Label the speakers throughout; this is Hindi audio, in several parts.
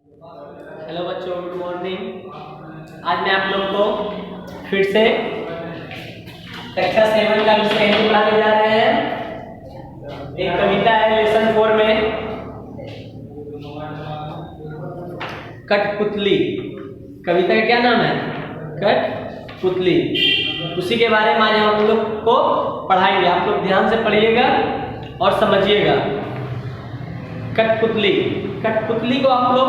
Speaker 1: हेलो बच्चों, गुड मॉर्निंग। आज मैं आप लोग को फिर से कक्षा 7 का विषय हिंदी पढ़ाने जा रहे हैं। एक कविता है लेसन 4 में, कठपुतली। कविता का क्या नाम है? कठपुतली। उसी के बारे में आज हम लोग को पढ़ाएंगे। आप लोग ध्यान से पढ़िएगा और समझिएगा। कठपुतली, कठपुतली को आप लोग,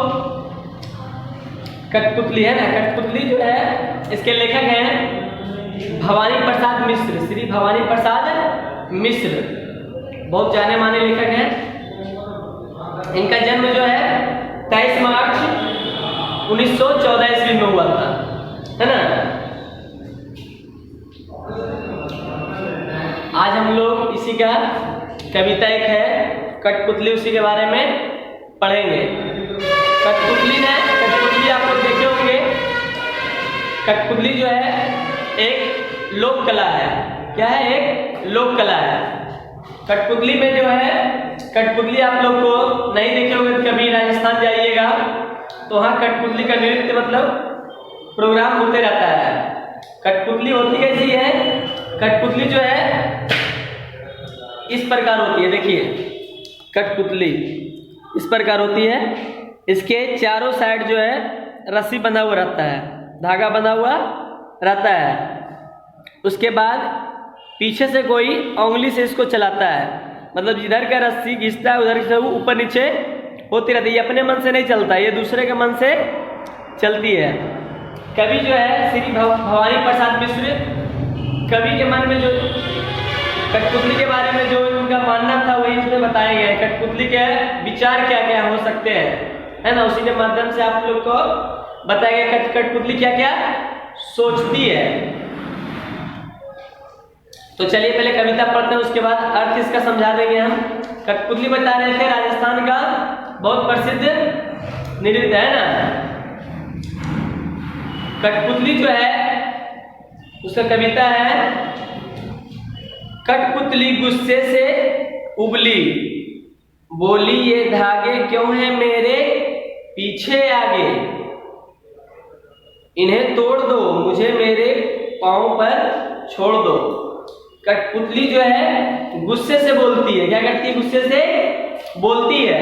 Speaker 1: कठपुतली है ना, कठपुतली जो है इसके लेखक हैं भवानी प्रसाद मिश्र, श्री भवानी प्रसाद मिश्र, बहुत जाने माने लेखक हैं। इनका जन्म जो है 23 मार्च 1914 ईस्वी में हुआ था, है ना। आज हम लोग इसी का कविता एक है कठपुतली, उसी के बारे में पढ़ेंगे। कठपुतली आप लोग देखे होंगे। कठपुतली जो है एक लोक कला है। क्या है? एक लोक कला है। कठपुतली में जो है, कठपुतली आप लोग को नहीं देखे होंगे, कभी राजस्थान जाइएगा तो वहाँ कठपुतली का नृत्य मतलब प्रोग्राम होते रहता है। कठपुतली होती कैसी है? कठपुतली जो है इस प्रकार होती है। देखिए, कठपुतली इस प्रकार होती है। इसके चारों साइड जो है रस्सी बंधा हुआ रहता है, धागा बंधा हुआ रहता है। उसके बाद पीछे से कोई उंगली से इसको चलाता है, मतलब जिधर का रस्सी खींचता है उधर से वो ऊपर नीचे होती रहती है। ये अपने मन से नहीं चलता, ये दूसरे के मन से चलती है। कवि जो है श्री भवानी प्रसाद मिश्र, कवि के मन में जो कठपुतली के बारे में जो उनका मानना था वही इसमें बताया गया है। कठपुतली के विचार क्या क्या हो सकते हैं, है ना, उसी के माध्यम से आप लोग को बताया गया कठपुतली क्या क्या सोचती है। तो चलिए पहले कविता पढ़ते हैं, उसके बाद अर्थ इसका समझा देंगे हम। कठपुतली बता रहे थे राजस्थान का बहुत प्रसिद्ध नृत्य है ना। कठपुतली जो है उसका कविता है, कठपुतली गुस्से से उबली, बोली ये धागे क्यों हैं मेरे पीछे आगे, इन्हें तोड़ दो मुझे मेरे पांव पर छोड़ दो। कठपुतली जो है गुस्से से बोलती है। क्या करती है? गुस्से से बोलती है।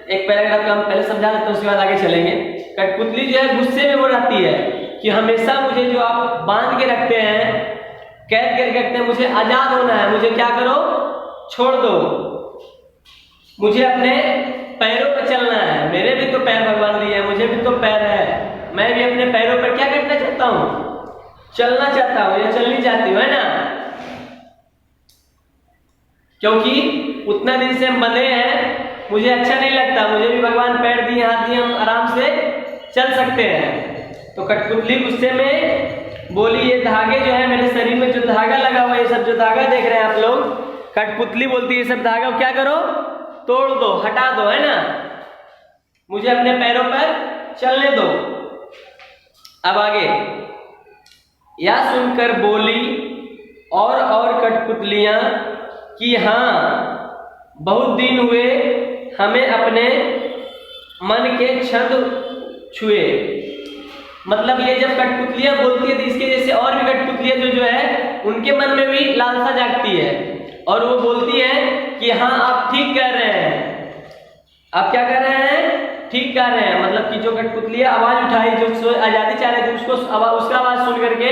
Speaker 1: एक पैराग्राफ का हम पहले समझा देते हैं, उसके बाद आगे चलेंगे। कठपुतली जो है गुस्से में वो रहती है कि हमेशा मुझे जो आप बांध के रखते हैं, कैद करके रखते हैं, मुझे आजाद होना है, मुझे क्या करो, छोड़ दो, मुझे अपने पैरों पर चलना है। मेरे भी तो पैर भगवान दिए हैं, मुझे भी तो पैर है, मैं भी अपने पैरों पर क्या करना चाहता हूँ, चलना चाहता हूँ या चलनी चाहती हूँ, है ना। क्योंकि उतना दिन से हम बंधे हैं, मुझे अच्छा नहीं लगता, मुझे भी भगवान पैर दिए, हाथ दिए, हम आराम से चल सकते हैं। तो कठपुतली गुस्से में बोली ये धागे जो है मेरे शरीर में जो धागा लगा हुआ है, ये सब जो धागा देख रहे हैं आप लोग, कठपुतली बोलती है ये सब धागा क्या करो, तोड़ दो, हटा दो, है ना, मुझे अपने पैरों पर चलने दो। अब आगे, या सुनकर बोली और कठपुतलियां कि हाँ बहुत दिन हुए हमें अपने मन के छंद छुए। मतलब ये जब कठपुतलियां बोलती है तो इसके जैसे और भी कठपुतलियां जो है उनके मन में भी लालसा जागती है और वो बोलती है कि हाँ आप ठीक कर रहे हैं, आप क्या कर रहे हैं, ठीक कर रहे हैं। मतलब कि जो कठपुतलियां आवाज उठाई, जो आजादी चाह रहे थे, उसका आवाज सुन करके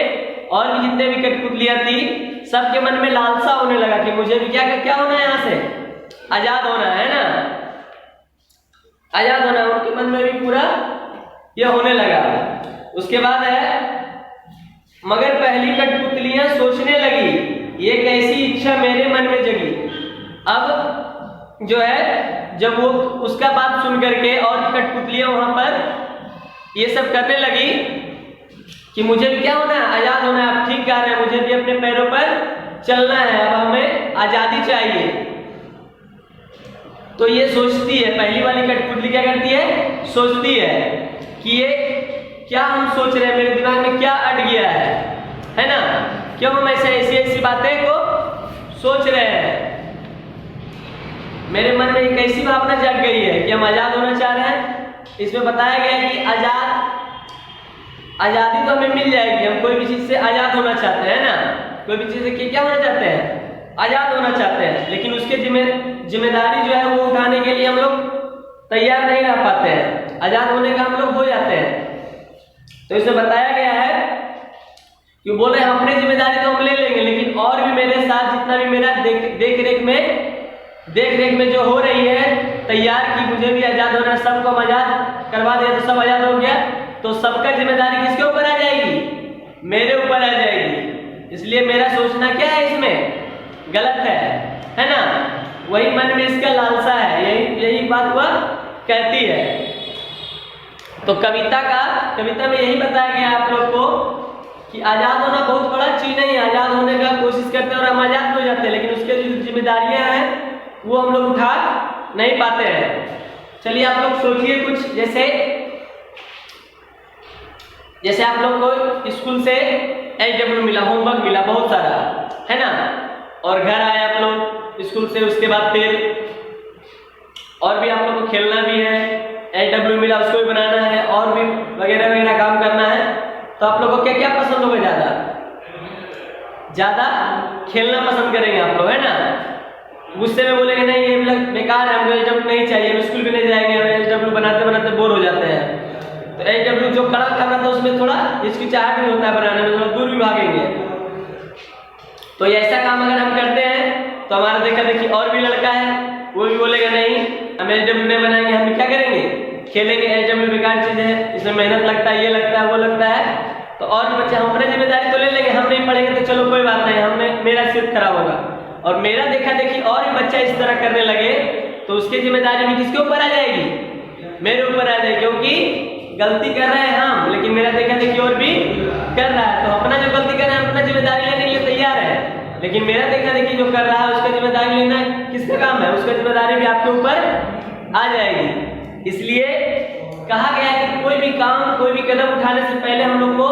Speaker 1: और भी जितने भी कठपुतलियां थी सबके मन में लालसा होने लगा कि मुझे भी क्या होना है, यहाँ से आजाद होना है ना, आजाद होना है। उनके मन में भी पूरा यह होने लगा। उसके बाद है, मगर पहली कठपुतलियां सोचने लगी ये कैसी इच्छा मेरे मन में जगी। अब जो है जब वो उसका बात सुन करके और कठपुतलियां वहां पर ये सब करने लगी कि मुझे भी क्या होना है, आजाद होना है, आप ठीक कह रहे हैं, मुझे भी अपने पैरों पर चलना है, अब हमें आजादी चाहिए। तो ये सोचती है, पहली वाली कठपुतली क्या करती है, सोचती है कि ये क्या हम सोच रहे हैं, मेरे दिमाग में क्या अट गया है ना, क्यों हम ऐसी बातें को सोच रहे हैं। मेरे मन में एक ऐसी भावना जाग गई है कि हम आजाद होना चाह रहे हैं, इसमें बताया गया है कि आज़ादी तो हमें मिल जाएगी, हम कोई भी चीज़ से आज़ाद होना चाहते हैं ना, कोई भी चीज़ से क्या होना चाहते हैं, आज़ाद होना चाहते हैं, लेकिन उसके जिम्मेदारी जो है वो उठाने के लिए हम लोग तैयार नहीं रह पाते हैं, आज़ाद होने का हम लोग हो जाते हैं। तो इसमें बताया गया है कि बोले हम अपनी जिम्मेदारी तो हम ले लेंगे, लेकिन और भी मेरे साथ जितना भी मेरा देख रेख में जो हो रही है तैयार की, मुझे भी आज़ाद होना है, सबको हम आज़ाद करवा दिया तो सब आज़ाद हो गया, तो सबका जिम्मेदारी किसके ऊपर आ जाएगी, मेरे ऊपर आ जाएगी। इसलिए मेरा सोचना क्या है इसमें गलत है ना, वही मन में इसका लालसा है, यही बात वह कहती है। तो कविता में यही बताया गया आप लोग को कि आज़ाद होना बहुत बड़ा चीज नहीं है, आज़ाद होने का कोशिश करते हैं और हम आज़ाद हो जाते हैं, लेकिन उसके जो जिम्मेदारियां हैं वो हम लोग उठा नहीं पाते हैं। चलिए आप लोग सोचिए कुछ, जैसे आप लोग को स्कूल से HW मिला, होमवर्क मिला बहुत सारा, है ना, और घर आए आप लोग स्कूल से, उसके बाद फिर और भी आप लोग को खेलना भी है, HW मिला उसको भी बनाना है, और भी वगैरह वगैरह काम करना है, तो आप लोग को क्या क्या पसंद होगा, ज़्यादा खेलना पसंद करेंगे आप लोग, है ना। गुस्से में बोलेंगे नहीं ये बेकार है, हमको HW नहीं चाहिए, हम स्कूल भी नहीं जाएंगे, हम HW बनाते बनाते बोर हो जाते हैं। तो HW जो कड़ा करना था उसमें थोड़ा हिचकिचाहट भी होता है बनाने में, थोड़ा दूर भी भागेंगे। तो ऐसा काम अगर हम करते हैं तो हमारा देखा देखी और भी लड़का है, वो भी बोलेगा नहीं हम HW नहीं बनाएंगे, हम क्या करेंगे, खेलेंगे, HW बेकार चीज है, इसमें मेहनत लगता है, ये लगता है, वो लगता है। तो और भी बच्चे हम अपनी जिम्मेदारी तो ले लेंगे, हम नहीं पढ़ेंगे तो चलो कोई बात नहीं, हमने मेरा सिर्फ खराब होगा, और मेरा देखा देखी और भी बच्चा इस तरह करने लगे तो उसकी जिम्मेदारी भी किसके ऊपर आ जाएगी, मेरे ऊपर आ जाएगी, क्योंकि गलती कर रहे हैं हम, लेकिन मेरा देखा देखी और भी कर रहा है, तो अपना जो गलती कर रहा है अपना जिम्मेदारी लेने के लिए तैयार है, लेकिन मेरा देखा देखी जो कर रहा है उसका जिम्मेदारी लेना किसका काम है, उसका जिम्मेदारी भी आपके ऊपर आ जाएगी। इसलिए कहा गया है कि कोई भी काम, कोई भी कदम उठाने से पहले हम लोग को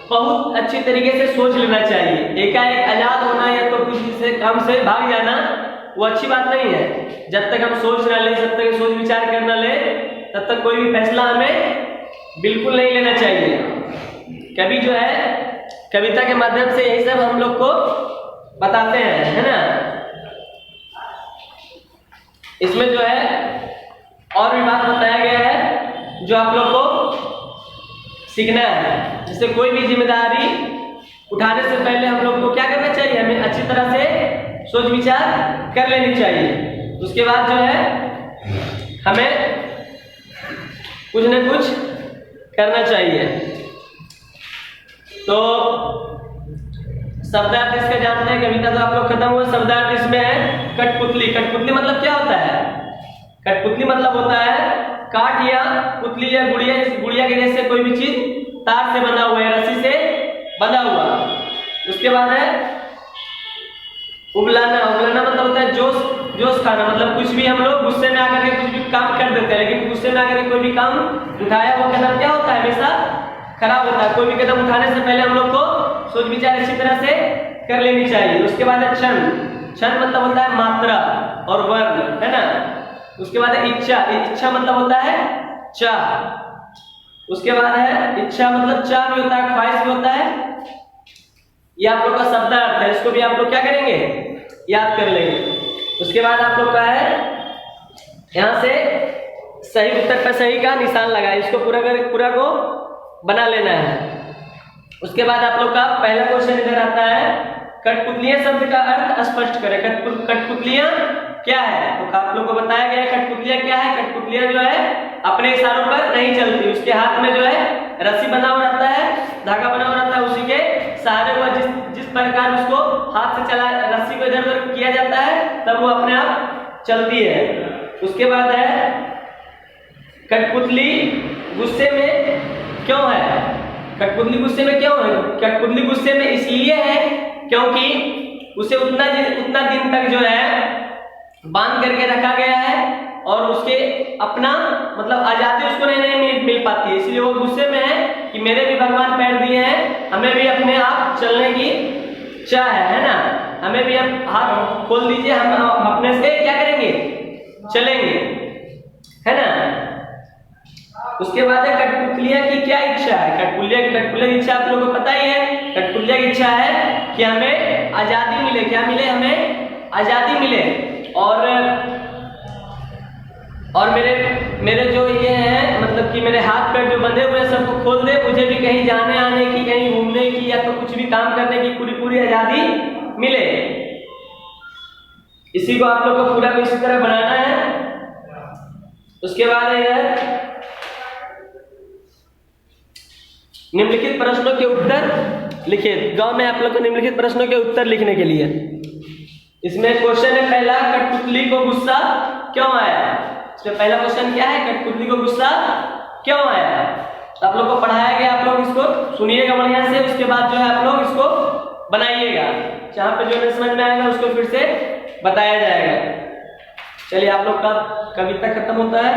Speaker 1: बहुत अच्छी तरीके से सोच लेना चाहिए। एकाएक आजाद होना या तो किसी से काम से भाग जाना वो अच्छी बात नहीं है। जब तक हम सोच ना ले, जब तक सोच विचार कर ना ले, तब तक कोई भी फैसला हमें बिल्कुल नहीं लेना चाहिए। कभी जो है कविता के माध्यम से यही सब हम लोग को बताते हैं, है ना। इसमें जो है और भी बात बताया गया है जो आप लोग को सीखना है। जैसे कोई भी जिम्मेदारी उठाने से पहले हम लोग को क्या करना चाहिए, हमें अच्छी तरह से सोच विचार कर लेनी चाहिए। उसके बाद जो है हमें कुछ न कुछ करना चाहिए। तो शब्दार्थ इसका जानते हैं, कविता तो आप लोग खत्म हुआ। शब्दार्थ इसमें है कठपुतली। कठपुतली मतलब क्या होता है, कठपुतली मतलब होता है काठ या पुतली या गुड़िया, गुड़िया के जैसे कोई भी चीज तार से बना हुआ है, रस्सी से बंधा हुआ। उसके बाद है उबलाना। उबलाना मतलब होता है जोश, जोश खाना। मतलब कुछ भी हम लोग गुस्से में आकर के कुछ भी काम कर देते हैं, लेकिन गुस्से में आकर के कोई भी काम उठाया वो कदम क्या होता है, हमेशा खराब होता है। कोई भी कदम उठाने से पहले हम लोग को सोच विचार अच्छी तरह से कर लेनी चाहिए। उसके बाद है क्षण। क्षण मतलब होता है मात्रा और वर्ण, है ना। उसके बाद है इच्छा। इच्छा मतलब होता है चाह। उसके बाद है इच्छा मतलब चाह भी होता है, ख्वाहिश भी होता है। ये आप लोग का शब्दार्थ है, इसको भी आप लोग क्या करेंगे, याद कर लेंगे। उसके बाद आप लोग का है यहाँ से सही उत्तर पर सही का निशान लगाए, इसको पूरा को बना लेना है। उसके बाद आप लोग का पहला क्वेश्चन इधर आता है, कठपुतलियां शब्द का अर्थ स्पष्ट करें। कठपुतलियां क्या है, तो आप लोग को बताया गया है कठपुतलियां क्या है। कठपुतलियां जो है अपने इशारों पर नहीं चलती, उसके हाथ में जो है रस्सी बना हुआ रहता है, धागा बना हुआ रहता है, उसी के सहारे हुआ जिस प्रकार उसको हाथ से चला, रस्सी को इधर उधर किया जाता है, तब वो अपने आप चलती है। उसके बाद है कठपुतली गुस्से में क्यों है। कठपुतली गुस्से में क्यों है, कठपुतली गुस्से में इसलिए है क्योंकि उसे उतना दिन तक जो है बांध करके रखा गया है और उसके अपना मतलब आजादी उसको नहीं मिल पाती है, इसलिए वो गुस्से में है कि मेरे भी भगवान पैर दिए हैं, हमें भी अपने आप चलने की चाह है ना। हमें भी अब हाथ खोल दीजिए, हम अपने से क्या करेंगे, चलेंगे, है ना। उसके बाद है कठपुतलिया की क्या इच्छा है। कठपुतलिया की इच्छा आप लोगों को पता ही है। कठपुतलिया की इच्छा है कि हमें आजादी मिले। क्या मिले? हमें आजादी मिले। और मेरे जो ये हैं, मतलब कि मेरे हाथ पैर जो बंधे हुए हैं सबको खोल दे, मुझे भी कहीं जाने आने की, कहीं घूमने की या तो कुछ भी काम करने की पूरी आजादी मिले। इसी को आप लोग को पूरा इसी तरह बनाना है। उसके बाद है निम्नलिखित प्रश्नों के उत्तर लिखिए। गांव में आप लोग को निम्नलिखित प्रश्नों के उत्तर लिखने के लिए इसमें क्वेश्चन है पहला, कठपुतली को गुस्सा क्यों आया? इसमें पहला क्वेश्चन क्या है? कठपुतली को गुस्सा क्यों आया? तो आप लोग को पढ़ाया गया, आप लोग इसको सुनिएगा बढ़िया से। उसके बाद जो है आप लोग इसको बनाइएगा, जहां पे जो समझ में आएगा उसको फिर से बताया जाएगा। चलिए, आप लोग का कविता खत्म होता है।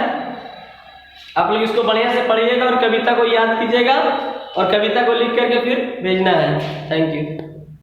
Speaker 1: आप लोग इसको बढ़िया से पढ़िएगा और कविता को याद कीजिएगा और कविता को लिख करके फिर भेजना है। Thank you.